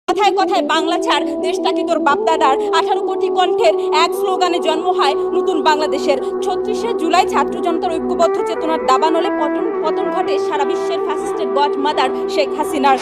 কথায় কথায় বাংলা ছাড়, দেশটাকে তোর বাপদাদার। 18 কোটি কণ্ঠের এক স্লোগানে জন্ম হয় নতুন বাংলাদেশের। 36শে জুলাই ছাত্র জনতার ঐক্যবদ্ধ চেতনার দাবানলে পতন ঘটে সারা বিশ্বের ফ্যাসিস্টের গডমাদার শেখ হাসিনার।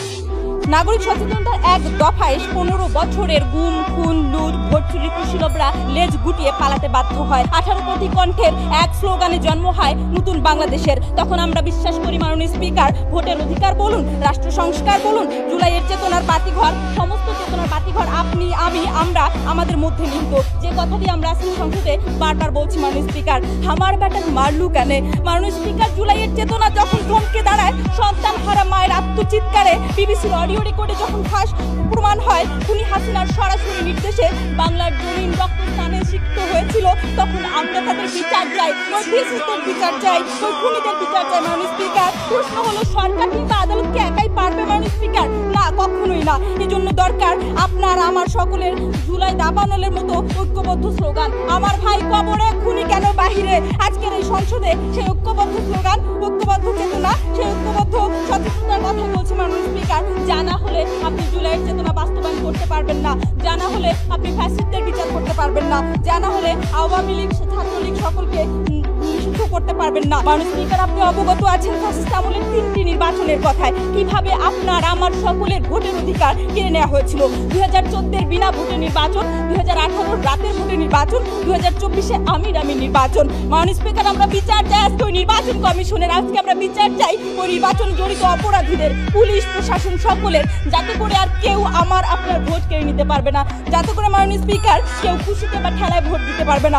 নাগরিক সচেতনতার এক দফায় 15 বছরের গুম খুন লুট ভোট চুরি কুশীলবরা লেজ গুটিয়ে পালাতে বাধ্য হয়। 18 কোটি কণ্ঠের এক স্লোগানে জন্ম হয় নতুন বাংলাদেশের। তখন আমরা বিশ্বাস করি মাননীয় স্পিকার, ভোটের অধিকার বলুন, রাষ্ট্র সংস্কার বলুন, জুলাইয়ের চেতনার বাতিঘর, সমস্ত চেতনার বাতিঘর আপনি আমি আমরা আমাদের মধ্যে নিহিত। যে কথাটি আমরা আজকে সংসদে বারবার বলছি মাননীয় স্পিকার, আমার বেটা মারলু কেন? মাননীয় স্পিকার, জুলাইয়ের চেতনা যখন থমকে দাঁড়ায়, সন্তান হারা মায়ের আত্মচিৎকারে, বিবিসির অডিও রেকর্ডে যখন ফাঁস প্রমাণ হয় খুনি হাসিনার সরাসরি নির্দেশে বাংলার জমিন রক্তস্নানে সিক্ত হয়েছিল, তখন আমরা তাদের বিচার চাই, ওই ফ্যাসিস্টের বিচার চাই, ওই খুনিদের বিচার চাই। মাননীয় স্পিকার, প্রশ্ন হলো সরকার কিংবা আদালতকে একাই পারবে মাননীয় স্পিকার? না, কখনোই না। এজন্য দরকার আপনার আমার সকলের জুলাই দাবানলের মতো ঐক্যবদ্ধ স্লোগান। আমার ভাই কবরে, খুনি কেন বাহিরে? আজকের এই সংসদে সেই ঐক্যবদ্ধ স্লোগান, ঐক্যবদ্ধ চেতনা, সেই ঐক্যবদ্ধ সচেতনতার কথা বলছে মাননীয় স্পিকার। জানা হলে আপনি জুলাইয়ের চেতনা বাস্তবায়ন করতে পারবেন না, জানা হলে আপনি ফ্যাসিস্টদের বিচার করতে পারবেন না, জানা হলে আওয়ামী লীগ ছাত্রলীগ সকলকে নিষিদ্ধ করতে পারবেন না। মাননীয় স্পিকার, আপনি অবগত আছেন ফ্যাসিস্ট আমলের 3টি নির্বাচনের কথায়, কিভাবে আপনার আমার সকলের ভোটের অধিকার কেড়ে নেওয়া হয়েছিল। 2014-এর বিনা ভোটে নির্বাচন, 2018-র রাতের ভোটে নির্বাচন, 2024-এ আমির নির্বাচন। মাননীয় স্পিকার, আমরা বিচার চাই আজকে ওই নির্বাচন কমিশনের, আজকে আমরা বিচার চাই ওই নির্বাচন জড়িত অপরাধীদের, পুলিশ প্রশাসন সকলের, যাতে করে আর কেউ আমার আপনার ভোট কেড়ে নিতে পারবে না, যাতে করে মাননীয় স্পিকার কেউ খুশিতে বা ঠেলায় ভোট দিতে পারবে না।